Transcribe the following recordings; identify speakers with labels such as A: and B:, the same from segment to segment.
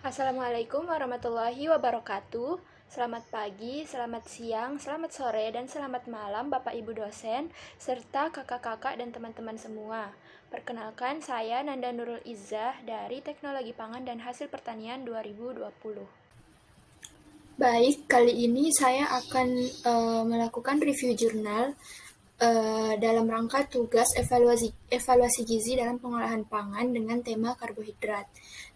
A: Assalamualaikum warahmatullahi wabarakatuh. Selamat pagi, selamat siang, selamat sore, dan selamat malam Bapak Ibu dosen, serta kakak-kakak dan teman-teman semua. Perkenalkan, saya Nanda Nurul Izzah dari Teknologi Pangan dan Hasil Pertanian 2020. Baik, kali ini saya akan melakukan review jurnal dalam rangka tugas evaluasi gizi dalam pengolahan pangan dengan tema karbohidrat.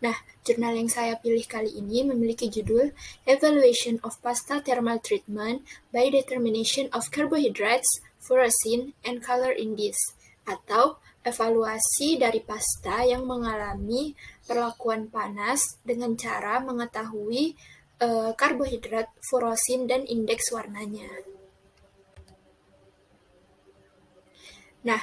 A: Nah, jurnal yang saya pilih kali ini memiliki judul Evaluation of Pasta Thermal Treatment by Determination of Carbohydrates, Furosin, and Color in This, atau evaluasi dari pasta yang mengalami perlakuan panas dengan cara mengetahui karbohidrat, furosin, dan indeks warnanya. Nah,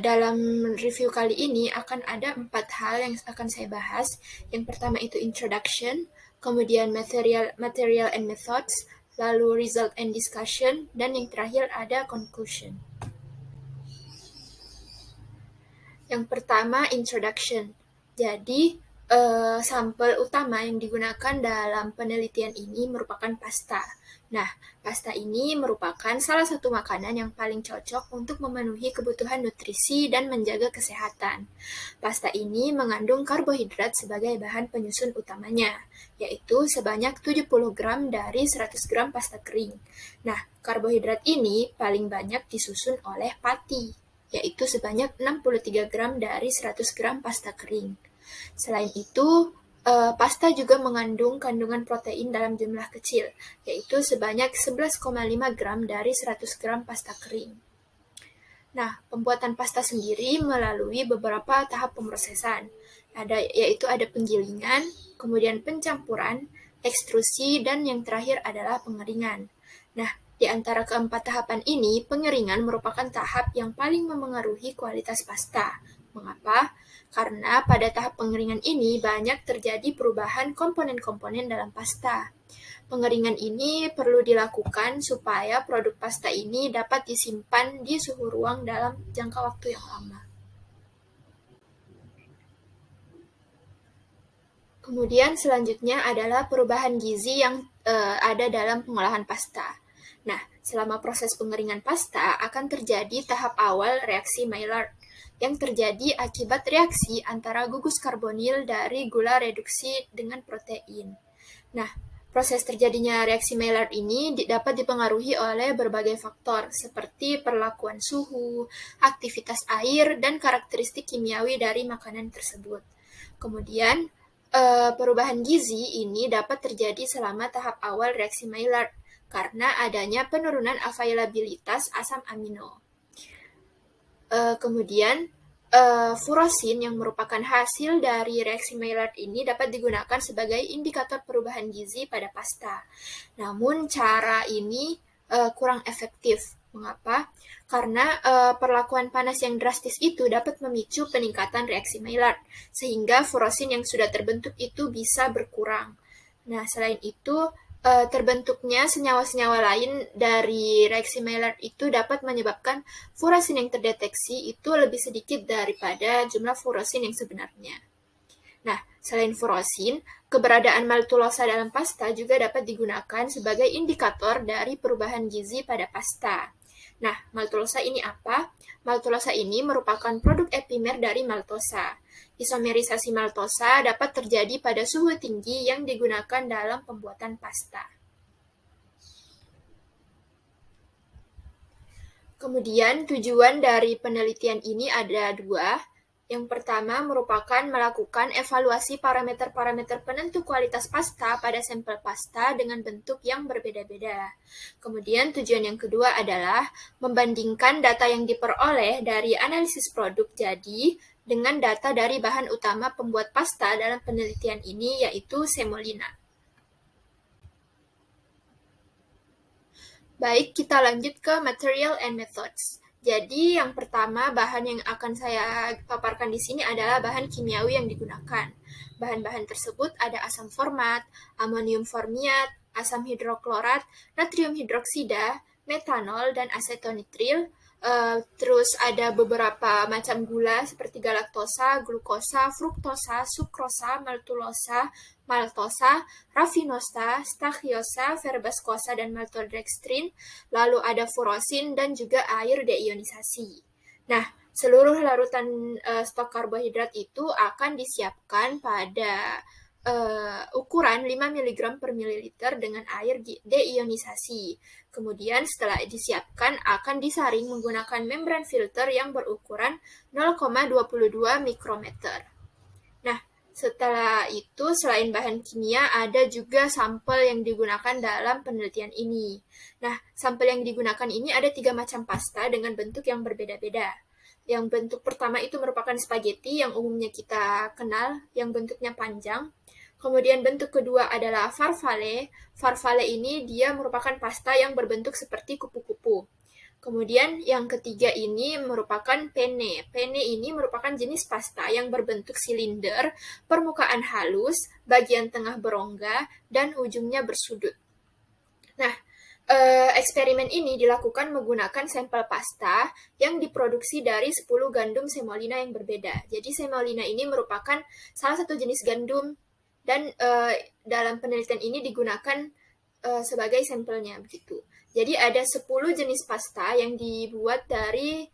A: dalam review kali ini akan ada 4 hal yang akan saya bahas. Yang pertama itu introduction, kemudian material and methods, lalu result and discussion, dan yang terakhir ada conclusion. Yang pertama introduction. Jadi, sampel utama yang digunakan dalam penelitian ini merupakan pasta. Nah, pasta ini merupakan salah satu makanan yang paling cocok untuk memenuhi kebutuhan nutrisi dan menjaga kesehatan. Pasta ini mengandung karbohidrat sebagai bahan penyusun utamanya, yaitu sebanyak 70 gram dari 100 gram pasta kering. Nah, karbohidrat ini paling banyak disusun oleh pati, yaitu sebanyak 63 gram dari 100 gram pasta kering. Selain itu, pasta juga mengandung kandungan protein dalam jumlah kecil, yaitu sebanyak 11,5 gram dari 100 gram pasta kering. Nah, pembuatan pasta sendiri melalui beberapa tahap pemrosesan, yaitu ada penggilingan, kemudian pencampuran, ekstrusi, dan yang terakhir adalah pengeringan. Nah, di antara keempat tahapan ini, pengeringan merupakan tahap yang paling memengaruhi kualitas pasta. Mengapa? Karena pada tahap pengeringan ini banyak terjadi perubahan komponen-komponen dalam pasta. Pengeringan ini perlu dilakukan supaya produk pasta ini dapat disimpan di suhu ruang dalam jangka waktu yang lama. Kemudian selanjutnya adalah perubahan gizi yang ada dalam pengolahan pasta. Nah, selama proses pengeringan pasta akan terjadi tahap awal reaksi Maillard yang terjadi akibat reaksi antara gugus karbonil dari gula reduksi dengan protein. Nah, proses terjadinya reaksi Maillard ini dapat dipengaruhi oleh berbagai faktor seperti perlakuan suhu, aktivitas air, dan karakteristik kimiawi dari makanan tersebut. Kemudian, perubahan gizi ini dapat terjadi selama tahap awal reaksi Maillard karena adanya penurunan availabilitas asam amino. Kemudian, furosin yang merupakan hasil dari reaksi Maillard ini dapat digunakan sebagai indikator perubahan gizi pada pasta. Namun, cara ini kurang efektif. Mengapa? Karena perlakuan panas yang drastis itu dapat memicu peningkatan reaksi Maillard, sehingga furosin yang sudah terbentuk itu bisa berkurang. Nah, selain itu, terbentuknya senyawa-senyawa lain dari reaksi Maillard itu dapat menyebabkan furosin yang terdeteksi itu lebih sedikit daripada jumlah furosin yang sebenarnya. Nah, selain furosin, keberadaan maltulosa dalam pasta juga dapat digunakan sebagai indikator dari perubahan gizi pada pasta. Nah, maltulosa ini apa? Maltulosa ini merupakan produk epimer dari maltosa. Isomerisasi maltosa dapat terjadi pada suhu tinggi yang digunakan dalam pembuatan pasta. Kemudian, tujuan dari penelitian ini ada 2. Yang pertama merupakan melakukan evaluasi parameter-parameter penentu kualitas pasta pada sampel pasta dengan bentuk yang berbeda-beda. Kemudian tujuan yang kedua adalah membandingkan data yang diperoleh dari analisis produk jadi dengan data dari bahan utama pembuat pasta dalam penelitian ini, yaitu semolina. Baik, kita lanjut ke material and methods. Jadi, yang pertama bahan yang akan saya paparkan di sini adalah bahan kimiawi yang digunakan. Bahan-bahan tersebut ada asam format, amonium formiat, asam hidroklorat, natrium hidroksida, metanol, dan asetonitril, Terus ada beberapa macam gula seperti galaktosa, glukosa, fruktosa, sukrosa, maltulosa, maltosa, rafinosa, stachyose, verbascosa, dan maltodextrin. Lalu ada furosin dan juga air deionisasi. Nah, seluruh larutan stok karbohidrat itu akan disiapkan pada ukuran 5 mg per mililiter dengan air deionisasi. Kemudian setelah disiapkan akan disaring menggunakan membran filter yang berukuran 0,22 mikrometer. Nah, setelah itu selain bahan kimia ada juga sampel yang digunakan dalam penelitian ini. Nah, sampel yang digunakan ini ada 3 macam pasta dengan bentuk yang berbeda-beda. Yang bentuk pertama itu merupakan spaghetti yang umumnya kita kenal, yang bentuknya panjang. Kemudian bentuk kedua adalah farfalle. Farfalle ini dia merupakan pasta yang berbentuk seperti kupu-kupu. Kemudian yang ketiga ini merupakan penne. Penne ini merupakan jenis pasta yang berbentuk silinder, permukaan halus, bagian tengah berongga, dan ujungnya bersudut. Nah, eksperimen ini dilakukan menggunakan sampel pasta yang diproduksi dari 10 gandum semolina yang berbeda. Jadi semolina ini merupakan salah satu jenis gandum dan dalam penelitian ini digunakan sebagai sampelnya begitu. Jadi ada 10 jenis pasta yang dibuat dari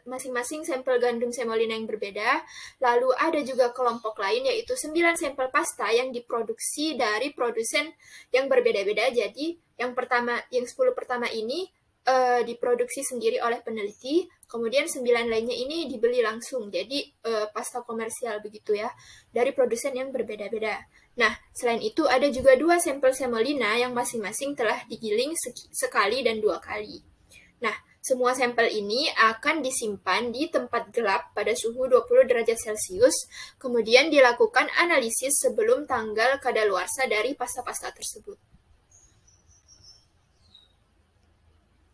A: masing-masing sampel gandum semolina yang berbeda. Lalu ada juga kelompok lain yaitu 9 sampel pasta yang diproduksi dari produsen yang berbeda-beda. Jadi yang 10 pertama ini diproduksi sendiri oleh peneliti, kemudian 9 lainnya ini dibeli langsung, jadi pasta komersial begitu ya, dari produsen yang berbeda-beda. Nah, selain itu ada juga 2 sampel semolina yang masing-masing telah digiling sekali dan 2 kali. Nah, semua sampel ini akan disimpan di tempat gelap pada suhu 20 derajat Celcius, kemudian dilakukan analisis sebelum tanggal kadaluarsa dari pasta-pasta tersebut.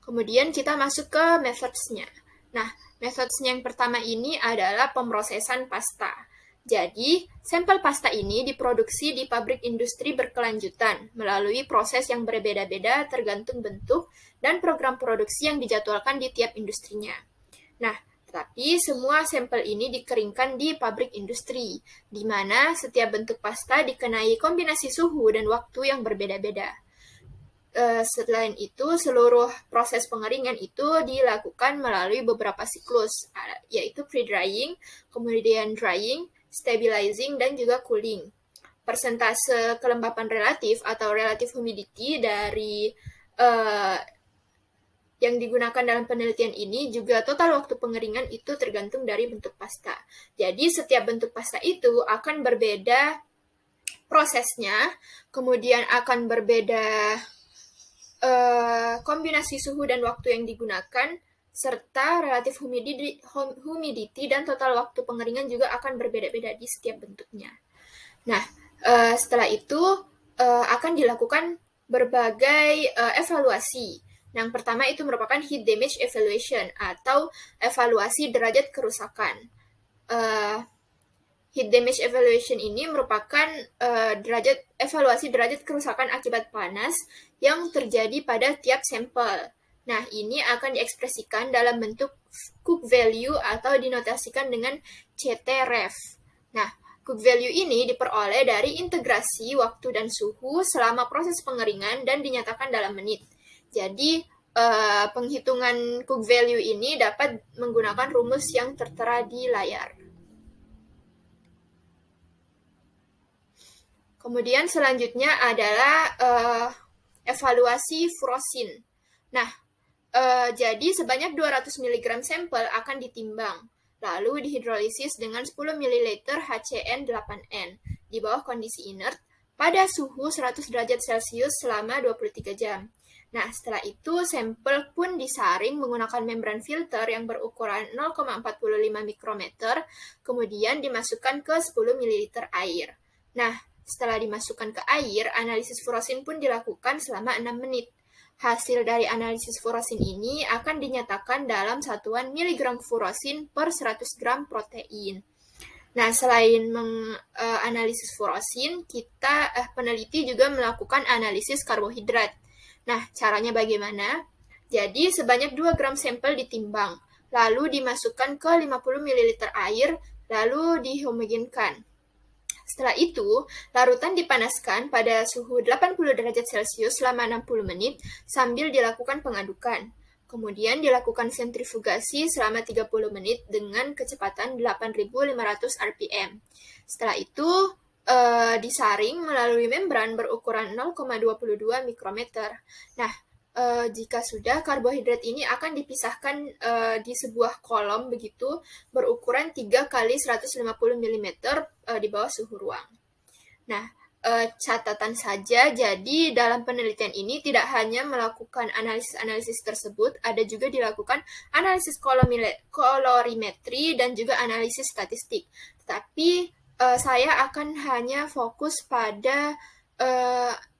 A: Kemudian kita masuk ke methods-nya. Nah, methods-nya yang pertama ini adalah pemrosesan pasta. Jadi, sampel pasta ini diproduksi di pabrik industri berkelanjutan melalui proses yang berbeda-beda tergantung bentuk dan program produksi yang dijadwalkan di tiap industrinya. Nah, tetapi semua sampel ini dikeringkan di pabrik industri, di mana setiap bentuk pasta dikenai kombinasi suhu dan waktu yang berbeda-beda. Selain itu, seluruh proses pengeringan itu dilakukan melalui beberapa siklus, yaitu pre-drying, kemudian drying, stabilizing, dan juga cooling. Persentase kelembapan relatif atau relative humidity dari yang digunakan dalam penelitian ini juga total waktu pengeringan itu tergantung dari bentuk pasta. Jadi setiap bentuk pasta itu akan berbeda prosesnya, kemudian akan berbeda kombinasi suhu dan waktu yang digunakan, serta relative humidity dan total waktu pengeringan juga akan berbeda-beda di setiap bentuknya. Nah, setelah itu akan dilakukan berbagai evaluasi. Yang pertama itu merupakan heat damage evaluation atau evaluasi derajat kerusakan. Heat damage evaluation ini merupakan evaluasi derajat kerusakan akibat panas yang terjadi pada tiap sampel. Nah, ini akan diekspresikan dalam bentuk Cook value atau dinotasikan dengan CTREF. Nah, Cook value ini diperoleh dari integrasi waktu dan suhu selama proses pengeringan dan dinyatakan dalam menit. Jadi, penghitungan Cook value ini dapat menggunakan rumus yang tertera di layar. Kemudian selanjutnya adalah evaluasi furosin. Nah, jadi sebanyak 200 mg sampel akan ditimbang, lalu dihidrolisis dengan 10 ml HCN8N di bawah kondisi inert pada suhu 100 derajat Celcius selama 23 jam. Nah, setelah itu sampel pun disaring menggunakan membran filter yang berukuran 0,45 mikrometer, kemudian dimasukkan ke 10 ml air. Nah, setelah dimasukkan ke air, analisis furosin pun dilakukan selama 6 menit. Hasil dari analisis furosin ini akan dinyatakan dalam satuan miligram furosin per 100 gram protein. Nah, selain menganalisis furosin, peneliti juga melakukan analisis karbohidrat. Nah, caranya bagaimana? Jadi sebanyak 2 gram sampel ditimbang, lalu dimasukkan ke 50 ml air, lalu dihomogenkan. Setelah itu, larutan dipanaskan pada suhu 80 derajat Celcius selama 60 menit sambil dilakukan pengadukan. Kemudian dilakukan sentrifugasi selama 30 menit dengan kecepatan 8.500 rpm. Setelah itu, disaring melalui membran berukuran 0,22 mikrometer. Nah, jika sudah, karbohidrat ini akan dipisahkan di sebuah kolom begitu berukuran 3 kali 150 mm di bawah suhu ruang. Nah, catatan saja, jadi dalam penelitian ini tidak hanya melakukan analisis-analisis tersebut, ada juga dilakukan analisis kolorimetri dan juga analisis statistik. Tetapi saya akan hanya fokus pada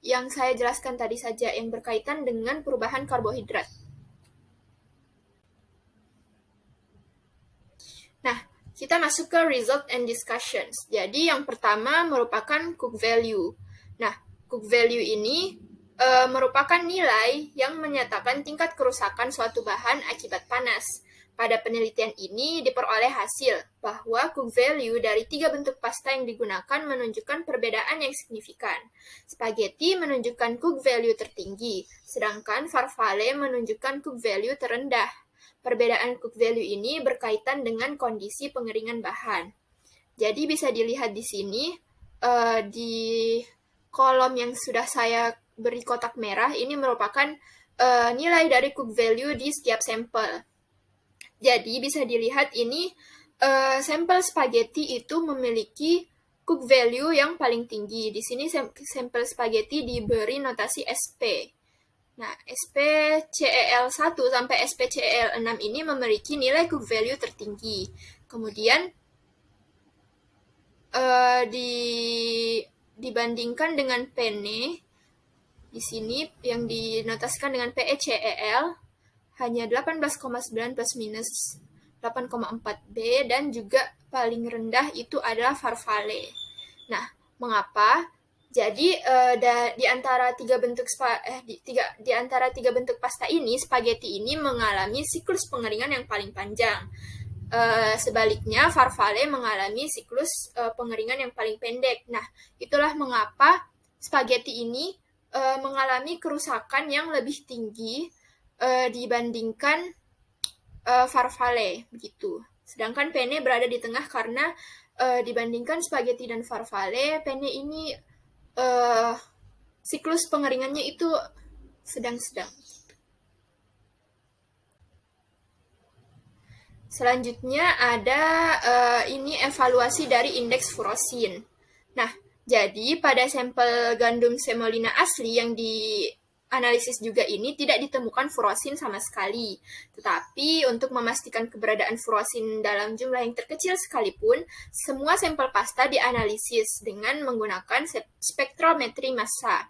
A: yang saya jelaskan tadi saja, yang berkaitan dengan perubahan karbohidrat. Nah, kita masuk ke result and discussions. Jadi yang pertama merupakan Cook value. Nah, Cook value ini merupakan nilai yang menyatakan tingkat kerusakan suatu bahan akibat panas. Pada penelitian ini diperoleh hasil bahwa Cook value dari 3 bentuk pasta yang digunakan menunjukkan perbedaan yang signifikan. Spaghetti menunjukkan Cook value tertinggi, sedangkan farfalle menunjukkan Cook value terendah. Perbedaan Cook value ini berkaitan dengan kondisi pengeringan bahan. Jadi bisa dilihat di sini, di kolom yang sudah saya beri kotak merah, ini merupakan nilai dari Cook value di setiap sampel. Jadi bisa dilihat ini, sampel spaghetti itu memiliki Cook value yang paling tinggi. Di sini sampel spaghetti diberi notasi SP. Nah, SPCEL 1 sampai SPCEL 6 ini memiliki nilai Cook value tertinggi. Kemudian dibandingkan dengan penne, di sini yang dinotasikan dengan PECEL hanya 18,9 plus minus 8,4 B, dan juga paling rendah itu adalah farfalle. Nah, mengapa? Jadi di antara tiga bentuk pasta ini, spaghetti ini mengalami siklus pengeringan yang paling panjang. Sebaliknya, farfalle mengalami siklus pengeringan yang paling pendek. Nah, itulah mengapa spaghetti ini mengalami kerusakan yang lebih tinggi dibandingkan farfalle, begitu. Sedangkan penne berada di tengah karena dibandingkan spaghetti dan farfalle, penne ini siklus pengeringannya itu sedang-sedang. Selanjutnya ada ini evaluasi dari indeks furosin. Nah, jadi pada sampel gandum semolina asli yang dianalisis juga ini tidak ditemukan furosin sama sekali. Tetapi untuk memastikan keberadaan furosin dalam jumlah yang terkecil sekalipun, semua sampel pasta dianalisis dengan menggunakan spektrometri massa.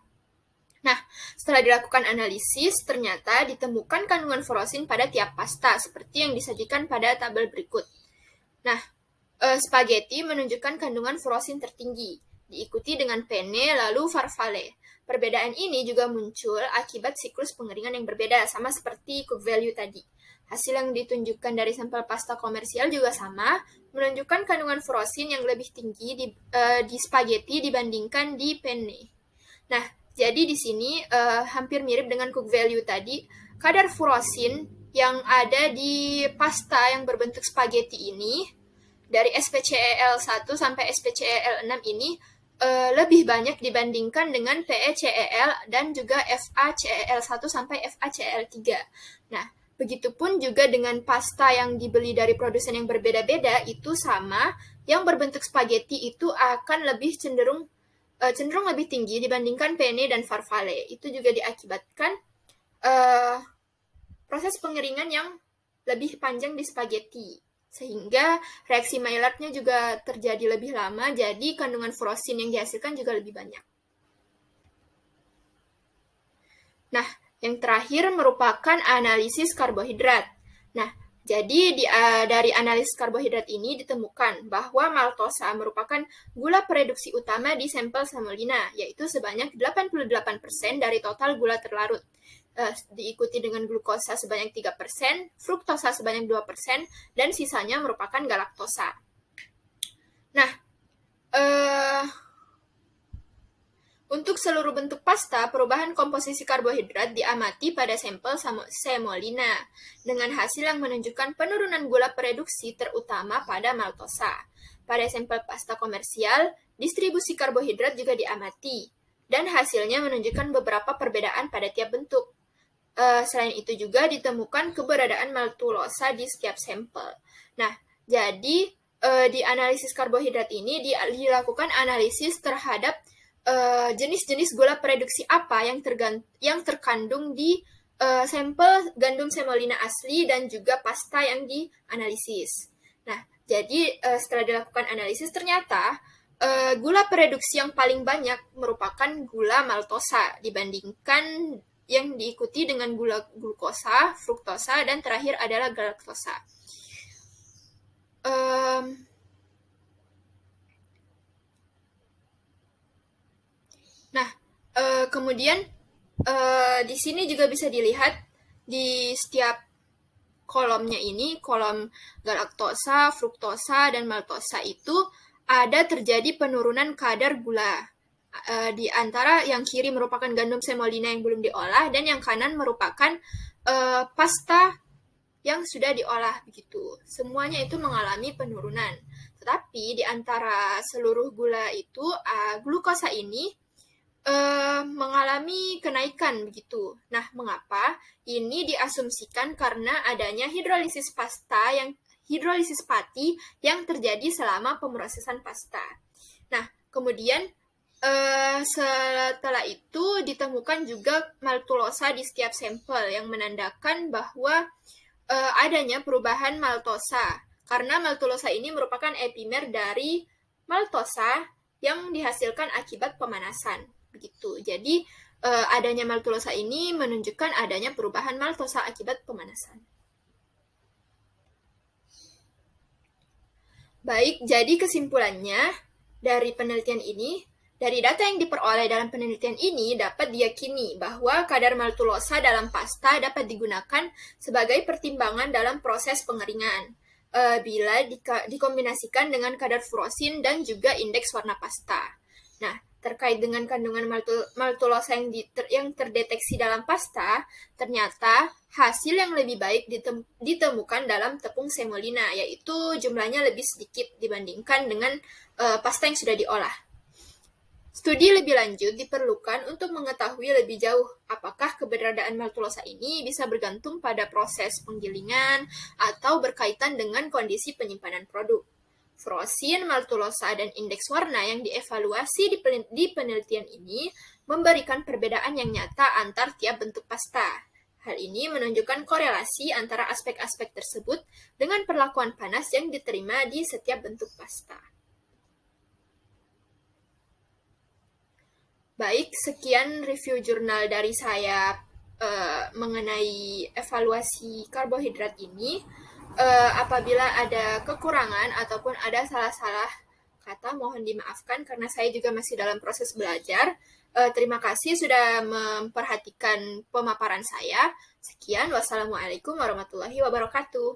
A: Nah, setelah dilakukan analisis, ternyata ditemukan kandungan furosin pada tiap pasta, seperti yang disajikan pada tabel berikut. Nah, spaghetti menunjukkan kandungan furosin tertinggi, diikuti dengan penne, lalu farfalle. Perbedaan ini juga muncul akibat siklus pengeringan yang berbeda, sama seperti Cook value tadi. Hasil yang ditunjukkan dari sampel pasta komersial juga sama, menunjukkan kandungan furosin yang lebih tinggi di spaghetti dibandingkan di penne. Nah, jadi di sini hampir mirip dengan Cook value tadi, kadar furosin yang ada di pasta yang berbentuk spaghetti ini, dari SPCEL 1 sampai SPCEL 6 ini, lebih banyak dibandingkan dengan PECEL dan juga FACEL 1 sampai FACEL 3. Nah, begitupun juga dengan pasta yang dibeli dari produsen yang berbeda-beda, itu sama, yang berbentuk spaghetti itu akan lebih cenderung lebih tinggi dibandingkan penne dan farfalle. Itu juga diakibatkan proses pengeringan yang lebih panjang di spaghetti, sehingga reaksi Maillardnya juga terjadi lebih lama, jadi kandungan furosin yang dihasilkan juga lebih banyak. Nah, yang terakhir merupakan analisis karbohidrat. Nah, jadi dari analisis karbohidrat ini ditemukan bahwa maltosa merupakan gula pereduksi utama di sampel semolina, yaitu sebanyak 88% dari total gula terlarut. diikuti dengan glukosa sebanyak 3%, fruktosa sebanyak 2%, dan sisanya merupakan galaktosa. Nah, untuk seluruh bentuk pasta, perubahan komposisi karbohidrat diamati pada sampel semolina, dengan hasil yang menunjukkan penurunan gula pereduksi terutama pada maltosa. Pada sampel pasta komersial, distribusi karbohidrat juga diamati, dan hasilnya menunjukkan beberapa perbedaan pada tiap bentuk. Selain itu juga ditemukan keberadaan maltulosa di setiap sampel. Nah, jadi di analisis karbohidrat ini dilakukan analisis terhadap jenis-jenis gula pereduksi apa yang terkandung di sampel gandum semolina asli dan juga pasta yang dianalisis. Nah, jadi setelah dilakukan analisis ternyata gula pereduksi yang paling banyak merupakan gula maltosa dibandingkan yang diikuti dengan gula glukosa, fruktosa, dan terakhir adalah galaktosa. Nah, kemudian di sini juga bisa dilihat di setiap kolomnya ini, kolom galaktosa, fruktosa, dan maltosa itu ada terjadi penurunan kadar gula. Di antara yang kiri merupakan gandum semolina yang belum diolah, dan yang kanan merupakan pasta yang sudah diolah begitu. Semuanya itu mengalami penurunan. Tetapi di antara seluruh gula itu, glukosa ini mengalami kenaikan begitu. Nah, mengapa? Ini diasumsikan karena adanya hidrolisis pati yang terjadi selama pemrosesan pasta. Nah, kemudian setelah itu ditemukan juga maltulosa di setiap sampel yang menandakan bahwa adanya perubahan maltosa, karena maltulosa ini merupakan epimer dari maltosa yang dihasilkan akibat pemanasan. Begitu. Jadi adanya maltulosa ini menunjukkan adanya perubahan maltosa akibat pemanasan. Baik, jadi kesimpulannya dari penelitian ini, dari data yang diperoleh dalam penelitian ini dapat diyakini bahwa kadar maltulosa dalam pasta dapat digunakan sebagai pertimbangan dalam proses pengeringan bila dikombinasikan dengan kadar furosin dan juga indeks warna pasta. Nah, terkait dengan kandungan maltulosa yang terdeteksi dalam pasta, ternyata hasil yang lebih baik ditemukan dalam tepung semolina, yaitu jumlahnya lebih sedikit dibandingkan dengan pasta yang sudah diolah. Studi lebih lanjut diperlukan untuk mengetahui lebih jauh apakah keberadaan maltulosa ini bisa bergantung pada proses penggilingan atau berkaitan dengan kondisi penyimpanan produk. Furosin, maltulosa, dan indeks warna yang dievaluasi di penelitian ini memberikan perbedaan yang nyata antar tiap bentuk pasta. Hal ini menunjukkan korelasi antara aspek-aspek tersebut dengan perlakuan panas yang diterima di setiap bentuk pasta. Baik, sekian review jurnal dari saya mengenai evaluasi karbohidrat ini. Apabila ada kekurangan ataupun ada salah-salah kata, mohon dimaafkan karena saya juga masih dalam proses belajar. Terima kasih sudah memperhatikan pemaparan saya. Sekian, wassalamualaikum warahmatullahi wabarakatuh.